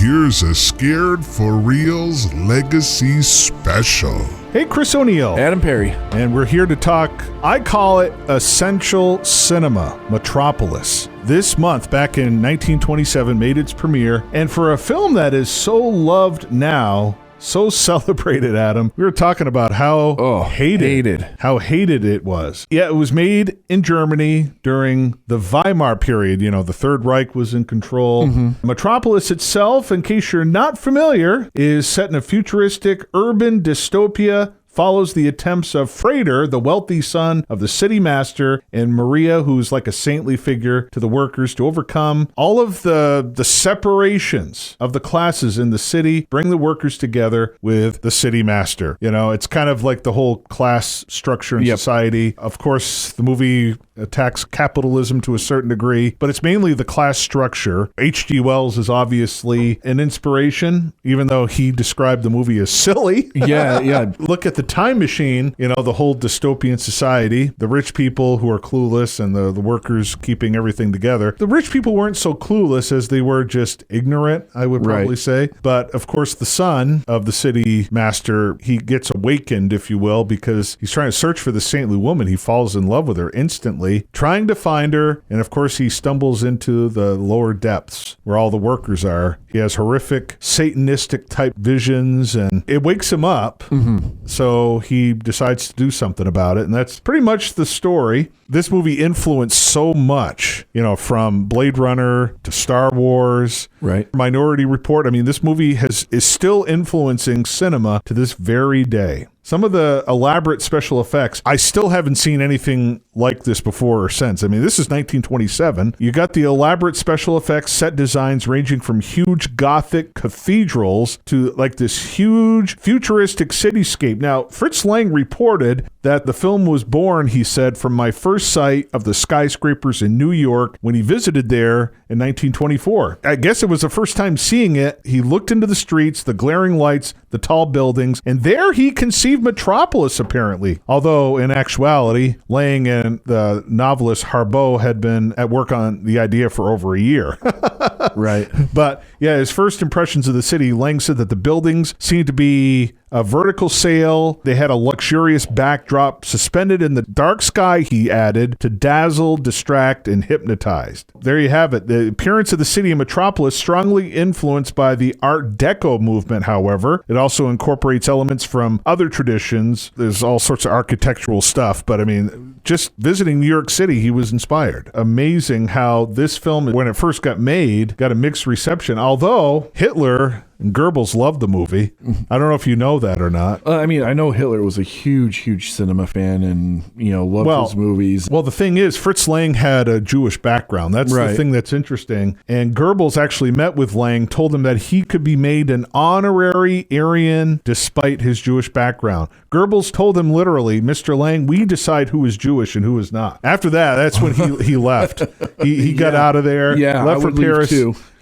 here's a Scared for Real's Legacy Special. Hey, Chris O'Neill. Adam Perry. And we're here to talk, I call it Essential Cinema, Metropolis. This month, back in 1927, made its premiere. And for a film that is so loved now, so celebrated, Adam, we were talking about how hated it was. Yeah, it was made in Germany during the Weimar period. You know, the Third Reich was in control. Metropolis itself, in case you're not familiar, is set in a futuristic urban dystopia, follows the attempts of Frater, the wealthy son of the city master, and Maria, who's like a saintly figure to the workers, to overcome all of the separations of the classes in the city, bring the workers together with the city master. You know, it's kind of like the whole class structure in society. Of course, the movie attacks capitalism to a certain degree, but it's mainly the class structure. H.G. Wells is obviously an inspiration, even though he described the movie as silly. Yeah. Look at the time machine, you know, the whole dystopian society, the rich people who are clueless and the workers keeping everything together. The rich people weren't so clueless as they were just ignorant, I would probably say. But of course, the son of the city master, he gets awakened, if you will, because he's trying to search for the saintly woman. He falls in love with her instantly, trying to find her. And of course, he stumbles into the lower depths where all the workers are. He has horrific Satanistic type visions, and it wakes him up. So he decides to do something about it, and that's pretty much the story. This movie influenced so much, you know, from Blade Runner to Star Wars, Minority Report. I mean, this movie is still influencing cinema to this very day. Some of the elaborate special effects, I still haven't seen anything like this before or since. I mean, this is 1927. You got the elaborate special effects, set designs ranging from huge Gothic cathedrals to like this huge futuristic cityscape. Now, Fritz Lang reported that the film was born, he said, from my first sight of the skyscrapers in New York when he visited there in 1924. I guess it was the first time seeing it. He looked into the streets, the glaring lights, the tall buildings, and there he conceived Metropolis, apparently. Although, in actuality, Lang and the novelist Harbaugh had been at work on the idea for over a year. But, yeah, his first impressions of the city, Lang said that the buildings seemed to be a vertical sail. They had a luxurious backdrop suspended in the dark sky, he added, to dazzle, distract, and hypnotize. There you have it. The appearance of the city of Metropolis strongly influenced by the Art Deco movement, however. It also incorporates elements from other traditions. There's all sorts of architectural stuff, but I mean, just visiting New York City, he was inspired. Amazing how this film, when it first got made, got a mixed reception, although Hitler and Goebbels loved the movie. I don't know if you know that or not. I mean, I know Hitler was a huge cinema fan and, you know, loved his movies. Well, the thing is, Fritz Lang had a Jewish background. That's the thing that's interesting. And Goebbels actually met with Lang, told him that he could be made an honorary Aryan despite his Jewish background. Goebbels told him literally, Mr. Lang, we decide who is Jewish and who is not. After that, that's when he left. He got out of there, left for Paris.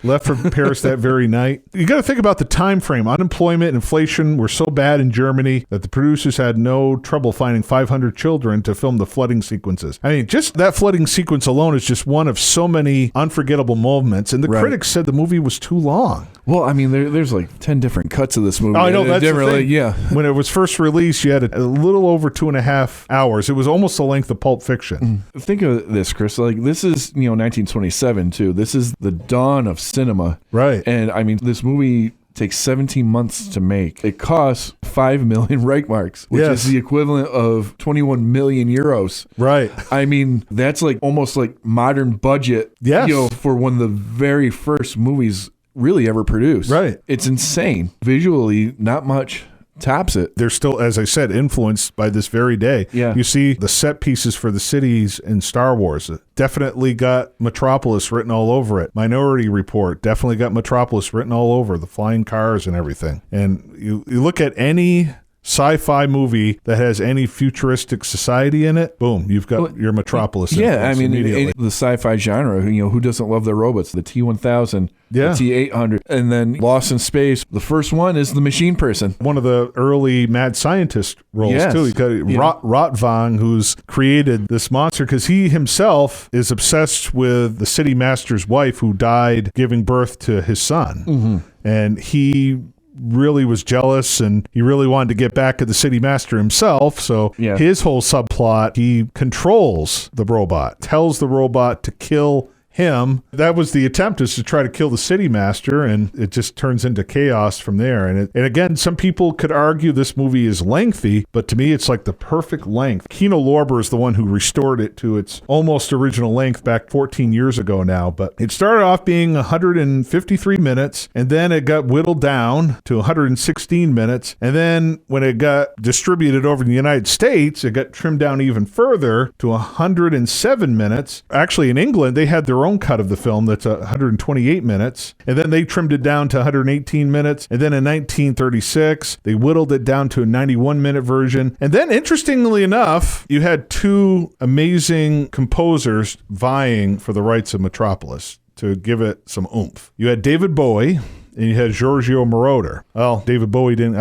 Left for Paris that very night. You got to think about the time frame. Unemployment and inflation were so bad in Germany that the producers had no trouble finding 500 children to film the flooding sequences. I mean, just that flooding sequence alone is just one of so many unforgettable moments. And the critics said the movie was too long. Well, I mean, there's like 10 different cuts of this movie. Oh, I know, that's the thing. Yeah. When it was first released, you had a little over 2.5 hours. It was almost the length of Pulp Fiction. Think of this, Chris. Like, this is, 1927, too. This is the dawn of cinema. Right. And, I mean, this movie takes 17 months to make. It costs 5 million Reichmarks, which is the equivalent of 21 million euros. Right. I mean, that's like almost like modern budget, for one of the very first movies really ever produced. Right. It's insane. Visually, not much tops it. They're still, as I said, influenced by this very day. Yeah. You see the set pieces for the cities in Star Wars. It definitely got Metropolis written all over it. Minority Report definitely got Metropolis written all over, the flying cars and everything. And you look at any sci-fi movie that has any futuristic society in it, boom, you've got your Metropolis. Yeah, I mean, in the sci-fi genre, who doesn't love their robots? The T-1000, the T-800, and then Lost in Space. The first one is the machine person. One of the early mad scientist roles, too. You got Rotvang, who's created this monster because he himself is obsessed with the city master's wife who died giving birth to his son. Mm-hmm. And he really was jealous and he really wanted to get back at the city master himself. So his whole subplot, he controls the robot, tells the robot to kill him. That was the attempt, is to try to kill the city master, and it just turns into chaos from there. And again, some people could argue this movie is lengthy, but to me, it's like the perfect length. Kino Lorber is the one who restored it to its almost original length back 14 years ago now, but it started off being 153 minutes, and then it got whittled down to 116 minutes, and then when it got distributed over in the United States, it got trimmed down even further to 107 minutes. Actually, in England, they had their own cut of the film that's 128 minutes, and then they trimmed it down to 118 minutes, and then in 1936 they whittled it down to a 91-minute version. And then, interestingly enough, you had two amazing composers vying for the rights of Metropolis to give it some oomph. You had David Bowie and you had Giorgio Moroder. Well, David Bowie didn't,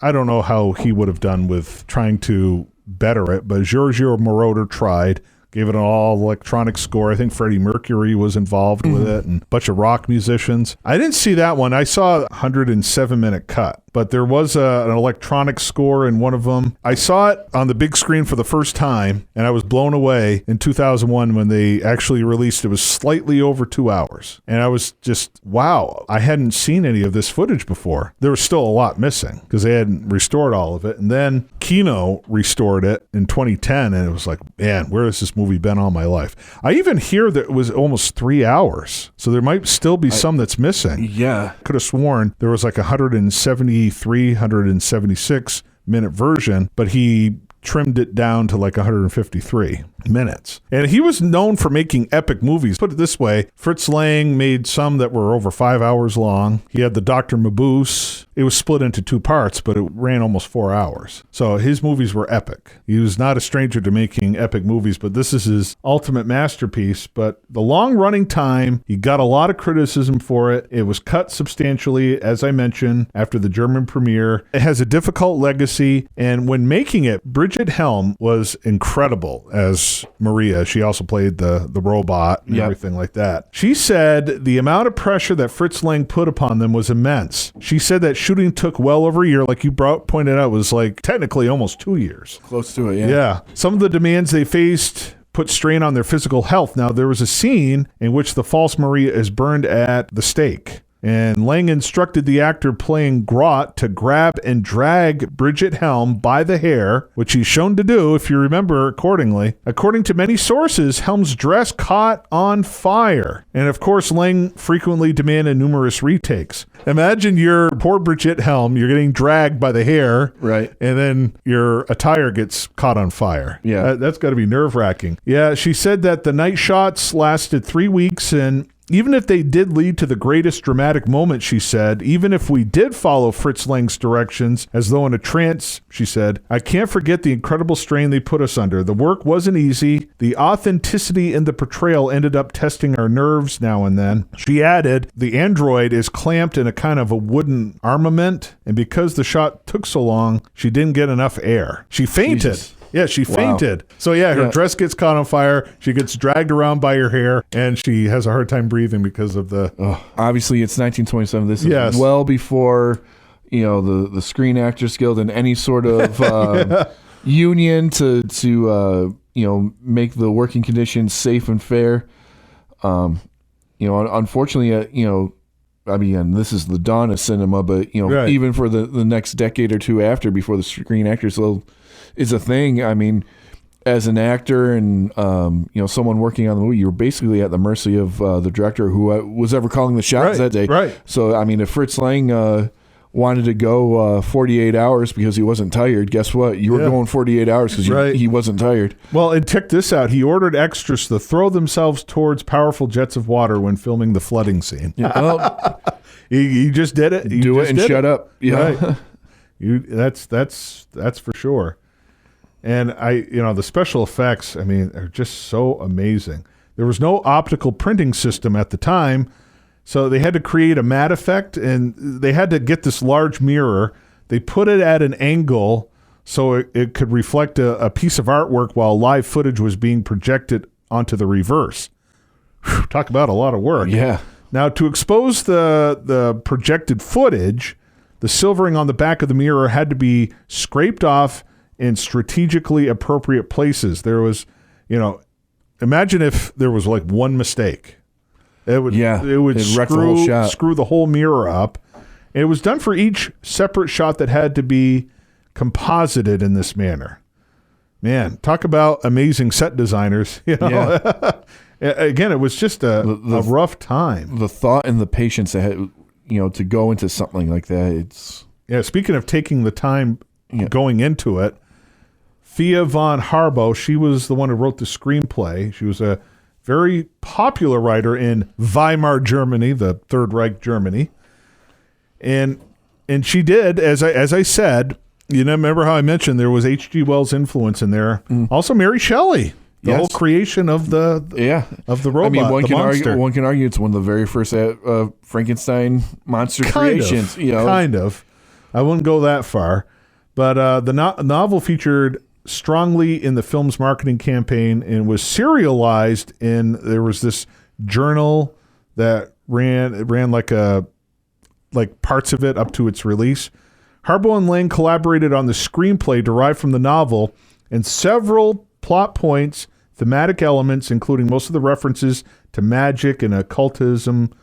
I don't know how he would have done with trying to better it, but Giorgio Moroder tried. Gave it an all-electronic score. I think Freddie Mercury was involved with it and a bunch of rock musicians. I didn't see that one. I saw a 107-minute cut, but there was an electronic score in one of them. I saw it on the big screen for the first time, and I was blown away in 2001 when they actually released it. It was slightly over 2 hours, and I was just, wow, I hadn't seen any of this footage before. There was still a lot missing because they hadn't restored all of it, and then Kino restored it in 2010, and it was like, man, where has this movie been all my life? I even hear that it was almost 3 hours, so there might still be some that's missing. Yeah. Could have sworn there was like 173, 176 minute version, but he trimmed it down to like 153 minutes. And he was known for making epic movies. Put it this way, Fritz Lang made some that were over 5 hours long. He had the Dr. Mabuse. It was split into two parts, but it ran almost 4 hours. So his movies were epic. He was not a stranger to making epic movies, but this is his ultimate masterpiece. But the long running time, he got a lot of criticism for it. It was cut substantially, as I mentioned, after the German premiere. It has a difficult legacy, and when making it, Bridget Helm was incredible as Maria. She also played the robot and everything like that. She said the amount of pressure that Fritz Lang put upon them was immense. She said that shooting took well over a year, like you pointed out, was like technically almost 2 years. Close to it, yeah. Yeah. Some of the demands they faced put strain on their physical health. Now, there was a scene in which the false Maria is burned at the stake. And Lang instructed the actor playing Grot to grab and drag Bridget Helm by the hair, which he's shown to do, if you remember accordingly. According to many sources, Helm's dress caught on fire. And of course, Lang frequently demanded numerous retakes. Imagine you're poor Bridget Helm, you're getting dragged by the hair, right? And then your attire gets caught on fire. Yeah. That's got to be nerve-wracking. Yeah, she said that the night shots lasted 3 weeks, and even if they did lead to the greatest dramatic moment, she said, even if we did follow Fritz Lang's directions as though in a trance, she said, I can't forget the incredible strain they put us under. The work wasn't easy. The authenticity in the portrayal ended up testing our nerves now and then. She added, the android is clamped in a kind of a wooden armament, and because the shot took so long, she didn't get enough air. She fainted. Jesus. Yeah, she fainted. Wow. So yeah, her dress gets caught on fire. She gets dragged around by her hair, and she has a hard time breathing because of the... Obviously, it's 1927. This is well before, the Screen Actors Guild and any sort of union to make the working conditions safe and fair. Unfortunately, I mean, this is the dawn of cinema, but even for the next decade or two after, before the Screen Actors Guild is a thing. I mean, as an actor and someone working on the movie, you're basically at the mercy of the director who was ever calling the shots that day. Right. So I mean, if Fritz Lang wanted to go 48 hours because he wasn't tired, guess what? You were going 48 hours because he wasn't tired. Well, and check this out. He ordered extras to throw themselves towards powerful jets of water when filming the flooding scene. Yeah. Well, he just did it. Do it and shut up. Yeah. Right. That's for sure. And the special effects, I mean, are just so amazing. There was no optical printing system at the time, so they had to create a matte effect, and they had to get this large mirror. They put it at an angle so it could reflect a piece of artwork while live footage was being projected onto the reverse. Whew, talk about a lot of work. Yeah. Now, to expose the projected footage, the silvering on the back of the mirror had to be scraped off in strategically appropriate places. There was, imagine if there was like one mistake. It would screw the whole mirror up. And it was done for each separate shot that had to be composited in this manner. Man, talk about amazing set designers. Yeah. Again, it was just a rough time. The thought and the patience that had, to go into something like that. Speaking of taking the time going into it, Thea von Harbo, she was the one who wrote the screenplay. She was a very popular writer in Weimar, Germany, the Third Reich Germany. And she did, as I said, remember how I mentioned there was H.G. Wells' influence in there. Also Mary Shelley, the whole creation of the robot. I mean, one can argue it's one of the very first Frankenstein monster creations. Kind of. I wouldn't go that far. But the novel featured strongly in the film's marketing campaign and was serialized there was this journal that ran like parts of it up to its release. Harbo and Lang collaborated on the screenplay derived from the novel, and several plot points, thematic elements, including most of the references to magic and occultism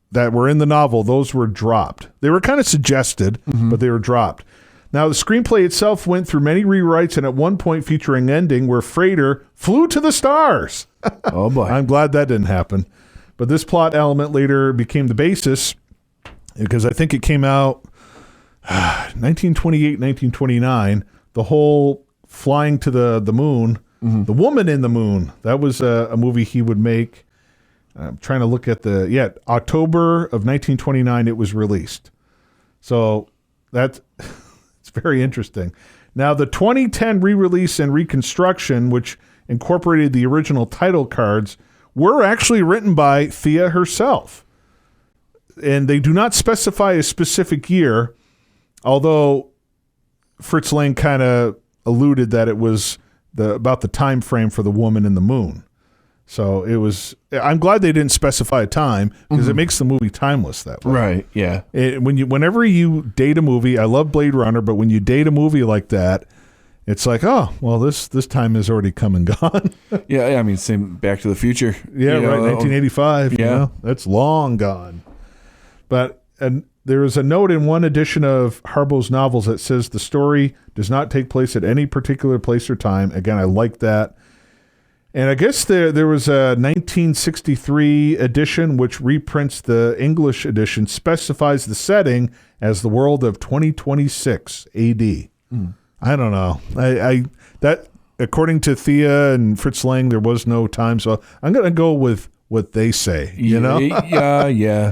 that were in the novel, those were dropped. They were kind of suggested, but they were dropped. Now, the screenplay itself went through many rewrites, and at one point featuring an ending where Frater flew to the stars. Oh, boy. I'm glad that didn't happen. But this plot element later became the basis, because I think it came out 1928, 1929, the whole flying to the moon, The Woman in the Moon. That was a movie he would make. I'm trying to look at October of 1929 it was released. So that's it's very interesting. Now, the 2010 re-release and reconstruction, which incorporated the original title cards, were actually written by Thea herself. And they do not specify a specific year, although Fritz Lang kind of alluded that it was about the time frame for The Woman in the Moon. So it was. I'm glad they didn't specify a time, because it makes the movie timeless that way. Right. Yeah. Whenever you date a movie, I love Blade Runner, but when you date a movie like that, it's like, oh, well, this time has already come and gone. Yeah. I mean, same Back to the Future. Yeah. Right. 1985. Yeah. That's long gone. But there is a note in one edition of Harbo's novels that says the story does not take place at any particular place or time. Again, I like that. And I guess there was a 1963 edition which reprints the English edition, specifies the setting as the world of 2026 AD. I don't know. That according to Thea and Fritz Lang, there was no time, so I'm going to go with what they say. Yeah.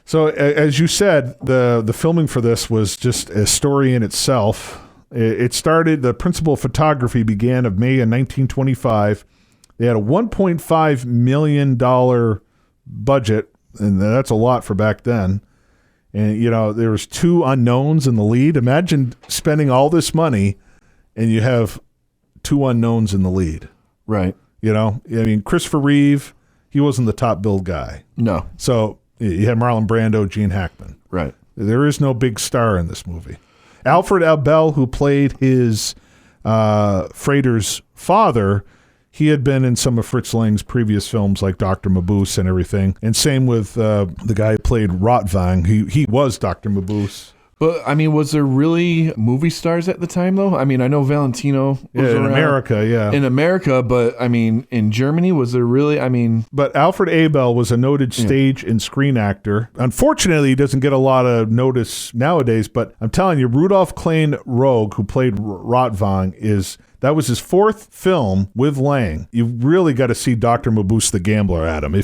So as you said, the filming for this was just a story in itself. It started, the principal photography began of May in 1925. They had a $1.5 million budget, and that's a lot for back then. And, there was 2 unknowns in the lead. Imagine spending all this money and you have 2 unknowns in the lead. Right. Christopher Reeve, he wasn't the top billed guy. No. So you had Marlon Brando, Gene Hackman. Right. There is no big star in this movie. Alfred Abel, who played his Frater's father, he had been in some of Fritz Lang's previous films like Dr. Mabuse and everything. And same with the guy who played Rotvang. He was Dr. Mabuse. But, I mean, was there really movie stars at the time, though? I mean, I know Valentino was in America, yeah. In America, but, I mean, in Germany, was there really, But Alfred Abel was a noted stage and screen actor. Unfortunately, he doesn't get a lot of notice nowadays, but I'm telling you, Rudolf Klein Rogue, who played Rotvang, is That was his fourth film with Lang. You really got to see Dr. Mabuse the Gambler, Adam.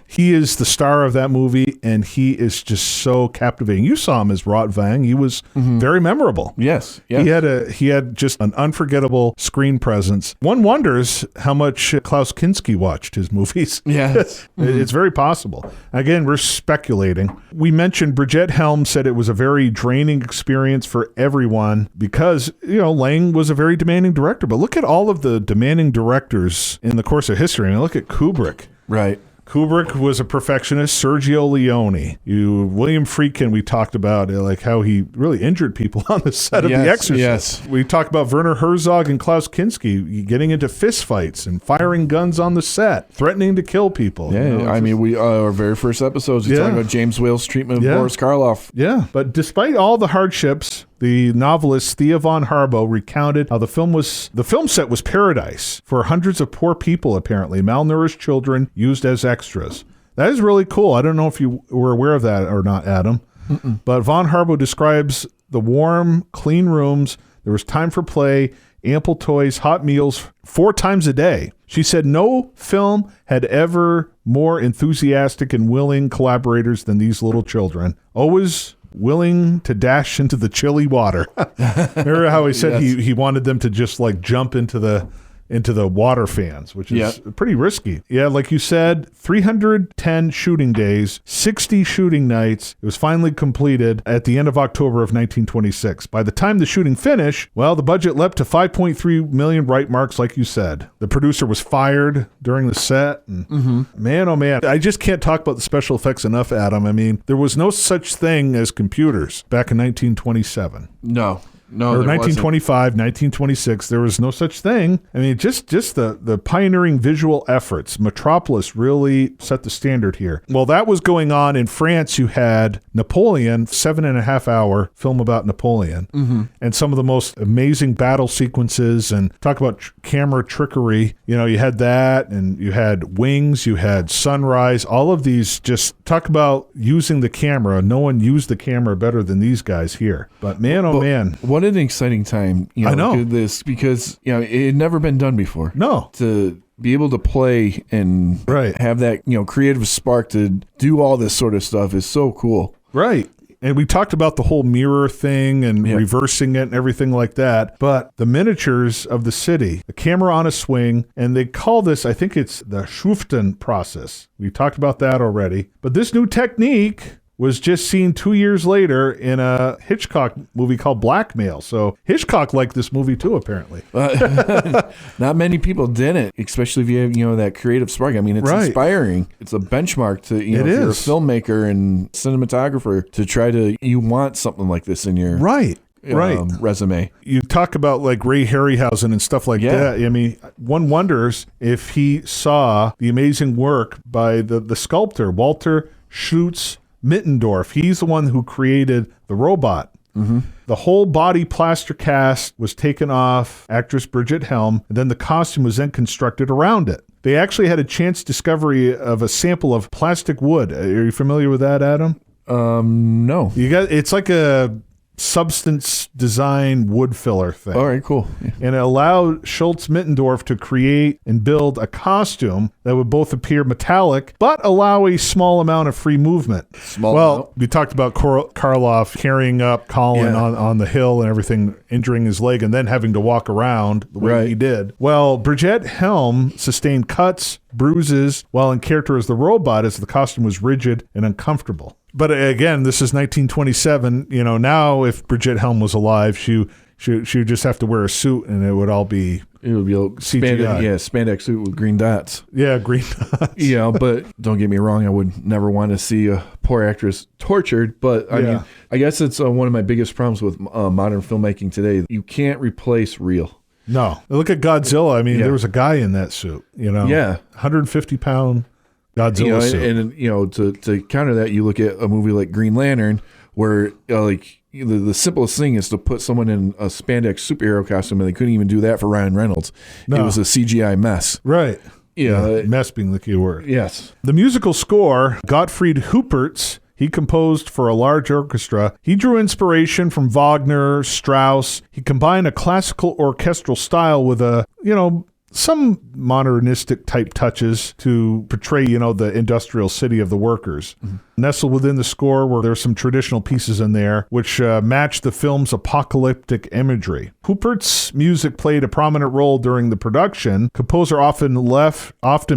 He is the star of that movie, and he is just so captivating. You saw him as Rot Vang. He was very memorable. Yes. He had just an unforgettable screen presence. One wonders how much Klaus Kinski watched his movies. Yes. It's very possible. Again, we're speculating. We mentioned Bridget Helm said it was a very draining experience for everyone because, Lang was a very demanding director. But look at all of the demanding directors in the course of history. I mean, look at Kubrick. Right. Kubrick was a perfectionist. Sergio Leone. William Friedkin, we talked about like how he really injured people on the set of The Exorcist. Yes. We talked about Werner Herzog and Klaus Kinski getting into fistfights and firing guns on the set, threatening to kill people. Yeah, our very first episodes, we talked about James Whale's treatment of Boris Karloff. Yeah, but despite all the hardships, the novelist Thea von Harbo recounted how the film set was paradise for hundreds of poor people, apparently, malnourished children used as extras. That is really cool. I don't know if you were aware of that or not, Adam. But von Harbo describes the warm, clean rooms. There was time for play, ample toys, hot meals 4 times a day. She said no film had ever more enthusiastic and willing collaborators than these little children. Always willing to dash into the chilly water. Remember how he said he wanted them to just like jump into the water fans, which is pretty risky. Yeah, like you said, 310 shooting days, 60 shooting nights. It was finally completed at the end of October of 1926. By the time the shooting finished, the budget leapt to 5.3 million right marks, like you said. The producer was fired during the set. And man, oh man, I just can't talk about the special effects enough, Adam. I mean, there was no such thing as computers back in 1927. No. Or 1925, 1926, there was no such thing. I mean, just the pioneering visual efforts. Metropolis really set the standard here. Well, that was going on in France. You had Napoleon, 7.5-hour film about Napoleon, and some of the most amazing battle sequences. And talk about camera trickery. You had that, and you had Wings, you had Sunrise. All of these, just talk about using the camera. No one used the camera better than these guys here. But man. What an exciting time, I know. This, because it had never been done before. No. To be able to play and have that creative spark to do all this sort of stuff is so cool. Right. And we talked about the whole mirror thing and reversing it and everything like that. But the miniatures of the city, the camera on a swing, and they call this, I think it's the Schuften process. We talked about that already. But this new technique was just seen 2 years later in a Hitchcock movie called Blackmail. So Hitchcock liked this movie too, apparently. Not many people didn't, especially if you have that creative spark. I mean, it's inspiring. It's a benchmark to if you're a filmmaker and cinematographer to try to you want something like this in your resume. You talk about like Ray Harryhausen and stuff like that. I mean, one wonders if he saw the amazing work by the sculptor Walter Schutz Mittendorf. He's the one who created the robot. The whole body plaster cast was taken off actress Bridget Helm, and then the costume was then constructed around it. They actually had a chance discovery of a sample of plastic wood. Are you familiar with that, Adam? No. It's like a substance design wood filler thing. All right, cool. Yeah. And it allowed Schultz Mittendorf to create and build a costume that would both appear metallic but allow a small amount of free movement. We talked about Karloff carrying up Colin on the hill and everything, injuring his leg and then having to walk around the way he did. Well, Bridget Helm sustained cuts, bruises, while in character as the robot, as the costume was rigid and uncomfortable. But again, this is 1927. Now if Bridget Helm was alive, she would just have to wear a suit, and it would be a CGI. Spandex suit with green dots. Yeah, green dots. But don't get me wrong, I would never want to see a poor actress tortured. But I mean, I guess it's one of my biggest problems with modern filmmaking today. You can't replace real. No, look at Godzilla. I mean, there was a guy in that suit. 150-pound. Godzilla suit. And to counter that, you look at a movie like Green Lantern, where the simplest thing is to put someone in a spandex superhero costume, and they couldn't even do that for Ryan Reynolds. No. It was a CGI mess. Right. Mess being the key word. Yes. The musical score, Gottfried Huppert's he composed for a large orchestra. He drew inspiration from Wagner, Strauss. He combined a classical orchestral style with some modernistic type touches to portray, the industrial city of the workers. Mm-hmm. Nestled within the score were some traditional pieces in there which matched the film's apocalyptic imagery. Hupert's music played a prominent role during the production. Composer often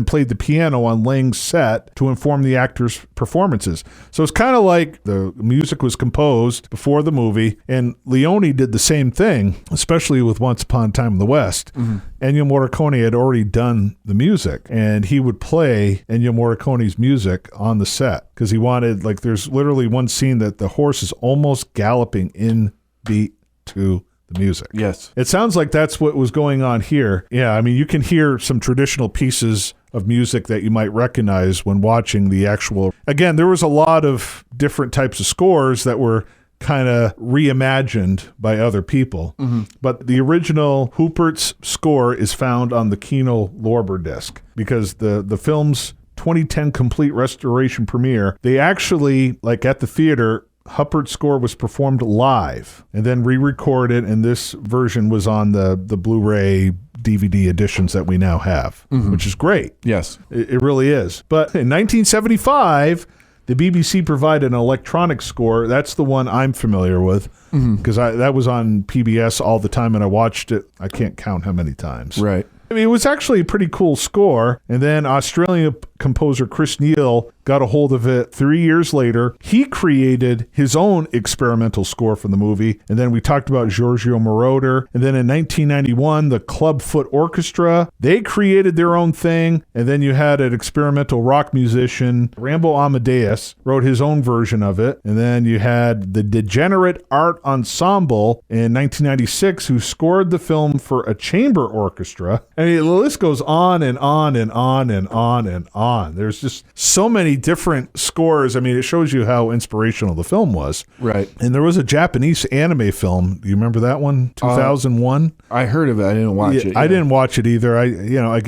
played the piano on Lange's set to inform the actors' performances. So it's kind of like the music was composed before the movie, and Leone did the same thing, especially with Once Upon a Time in the West. Mm-hmm. Ennio Morricone had already done the music, and he would play Ennio Morricone's music on the set because he wanted, there's literally one scene that the horse is almost galloping in beat to the music. Yes. It sounds like that's what was going on here. Yeah, I mean, you can hear some traditional pieces of music that you might recognize when watching the actual... Again, there was a lot of different types of scores that were kind of reimagined by other people. Mm-hmm. But the original Hupert's score is found on the Kino Lorber disc because the film's 2010 complete restoration premiere, they actually, at the theater, Hupert's score was performed live and then re-recorded, and this version was on the Blu-ray DVD editions that we now have, mm-hmm. which is great. Yes. It really is. But in 1975... the BBC provided an electronic score. That's the one I'm familiar with because that was on PBS all the time, and I watched it. I can't count how many times. Right. I mean, it was actually a pretty cool score. And then Australian composer Chris Neal got a hold of it 3 years later. He created his own experimental score for the movie. And then we talked about Giorgio Moroder. And then in 1991, the Clubfoot Orchestra, they created their own thing. And then you had an experimental rock musician, Rambo Amadeus, wrote his own version of it. And then you had the Degenerate Art Ensemble in 1996, who scored the film for a chamber orchestra. I mean, the list goes on and on and on and on and on. There's just so many different scores. I mean, it shows you how inspirational the film was. Right. And there was a Japanese anime film. Do you remember that one? 2001? I heard of it. I didn't watch it. I didn't watch it either. I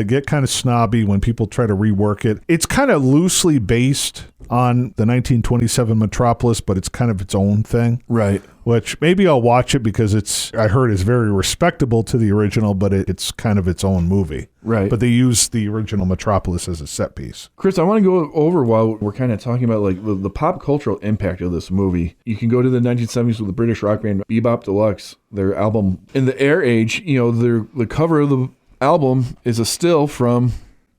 get kind of snobby when people try to rework it. It's kind of loosely based on the 1927 Metropolis, but it's kind of its own thing. Right. Which maybe I'll watch it because I heard it's very respectable to the original, but it's kind of its own movie. Right. But they use the original Metropolis as a set piece. Chris, I want to go over while we're kind of talking about the pop cultural impact of this movie. You can go to the 1970s with the British rock band Bebop Deluxe, their album In the Air Age. The cover of the album is a still from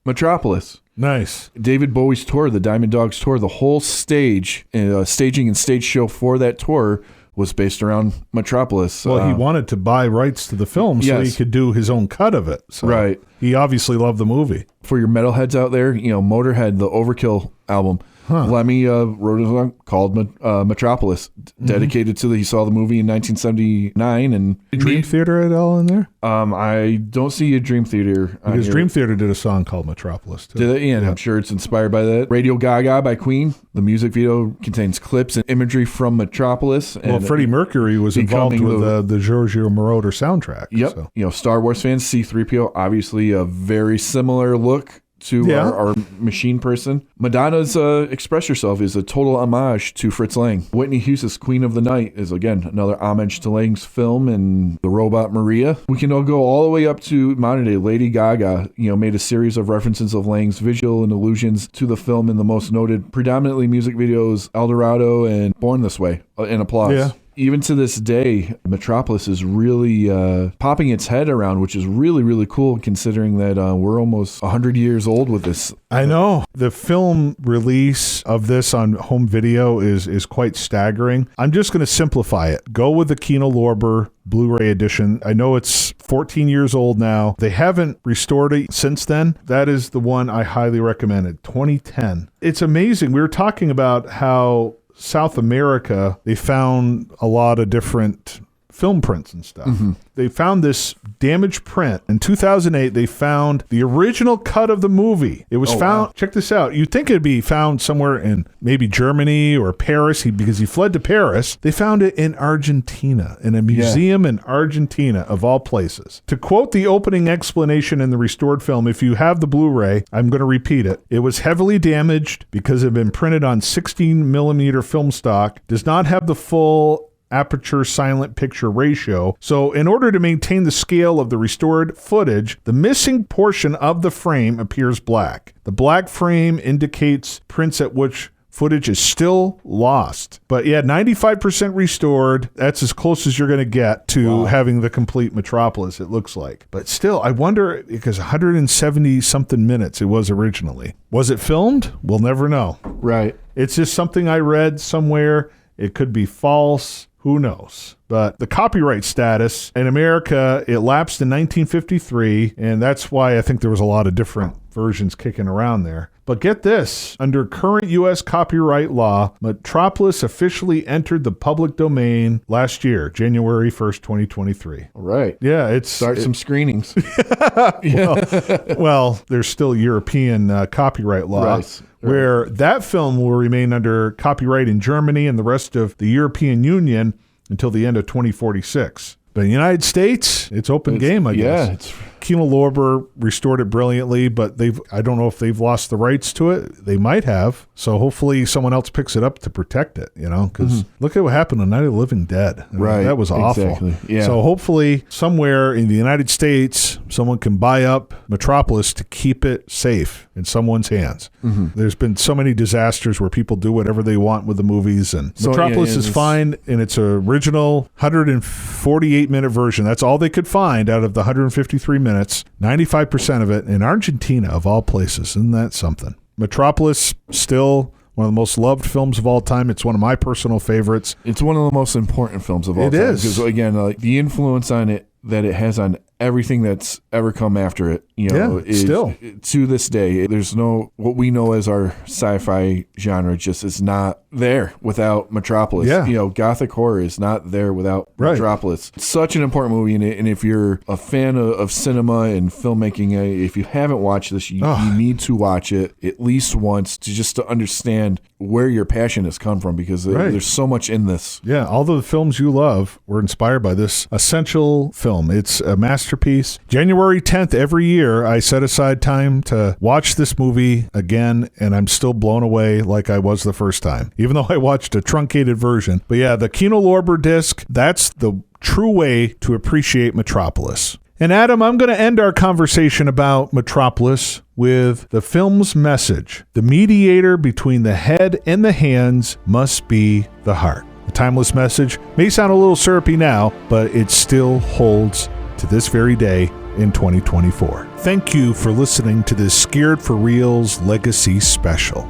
Metropolis. Nice. David Bowie's tour, the Diamond Dogs tour, the whole staging and stage show for that tour was based around Metropolis. Well, he wanted to buy rights to the film so he could do his own cut of it. So right. He obviously loved the movie. For your metalheads out there, Motorhead, the Overkill album, Lemmy wrote a song called Metropolis, dedicated to he saw the movie in 1979. And Dream Theater at all in there? I don't see a Dream Theater. Because Dream Theater did a song called Metropolis, too. Did they? Yeah, I'm sure it's inspired by that. Radio Gaga by Queen. The music video contains clips and imagery from Metropolis. And Freddie Mercury was involved with the Giorgio Moroder soundtrack. Yep. So. Star Wars fans, C-3PO, obviously a very similar look to our machine person. Madonna's Express Yourself is a total homage to Fritz Lang. Whitney Houston's Queen of the Night is, again, another homage to Lang's film and the robot Maria. We can go all the way up to modern day. Lady Gaga, made a series of references of Lang's visual and allusions to the film in the most noted, predominantly music videos, El Dorado and Born This Way, in applause. Yeah. Even to this day, Metropolis is really popping its head around, which is really, really cool considering that we're almost 100 years old with this. I know. The film release of this on home video is quite staggering. I'm just going to simplify it. Go with the Kino Lorber Blu-ray edition. I know it's 14 years old now. They haven't restored it since then. That is the one I highly recommend it. 2010. It's amazing. We were talking about how South America, they found a lot of different film prints and stuff. They found this damaged print. In 2008, they found the original cut of the movie. It was found, wow. Check this out. You'd think it'd be found somewhere in maybe Germany or Paris because he fled to Paris. They found it in Argentina, in a museum in Argentina, of all places. To quote the opening explanation in the restored film, if you have the Blu-ray, I'm going to repeat it. It was heavily damaged because it had been printed on 16 millimeter film stock, does not have the full aperture silent picture ratio. So in order to maintain the scale of the restored footage, the missing portion of the frame appears black. The black frame indicates prints at which footage is still lost. But yeah, 95% restored. That's as close as you're going to get to having the complete Metropolis, it looks like. But still, I wonder, because 170 something minutes it was originally. Was it filmed? We'll never know. Right. It's just something I read somewhere. It could be false. Who knows? But the copyright status in America, it lapsed in 1953, and that's why I think there was a lot of different versions kicking around there. But get this, under current U.S. copyright law, Metropolis officially entered the public domain last year, January 1st, 2023. All right. Yeah, Start some screenings. well, there's still European copyright law. Right. Where that film will remain under copyright in Germany and the rest of the European Union until the end of 2046. But in the United States, it's open game, I guess. Yeah, Kino Lorber restored it brilliantly, but I don't know if they've lost the rights to it. They might have. So hopefully someone else picks it up to protect it, because look at what happened on Night of the Living Dead. I mean, that was awful. Exactly. Yeah. So hopefully somewhere in the United States, someone can buy up Metropolis to keep it safe in someone's hands. There's been so many disasters where people do whatever they want with the movies, and Metropolis is fine in its original 148-minute version. That's all they could find out of the 153 minutes. 95% of it in Argentina, of all places. Isn't that something? Metropolis, still one of the most loved films of all time. It's one of my personal favorites. It's one of the most important films of all time. It is. Because, again, the influence on it that it has on everything that's ever come after it, is still to this day. There's no, what we know as our sci-fi genre just is not there without Metropolis. Yeah. Gothic horror is not there without Metropolis. It's such an important movie, and if you're a fan of cinema and filmmaking, if you haven't watched this, you need to watch it at least once to understand where your passion has come from, because there's so much in this. Yeah, all the films you love were inspired by this essential film. It's a masterpiece. January 10th every year, I set aside time to watch this movie again, and I'm still blown away like I was the first time, even though I watched a truncated version. But yeah, the Kino Lorber disc, that's the true way to appreciate Metropolis. And Adam, I'm going to end our conversation about Metropolis with the film's message. The mediator between the head and the hands must be the heart. A timeless message may sound a little syrupy now, but it still holds to this very day in 2024. Thank you for listening to this Scared for Real's Legacy Special.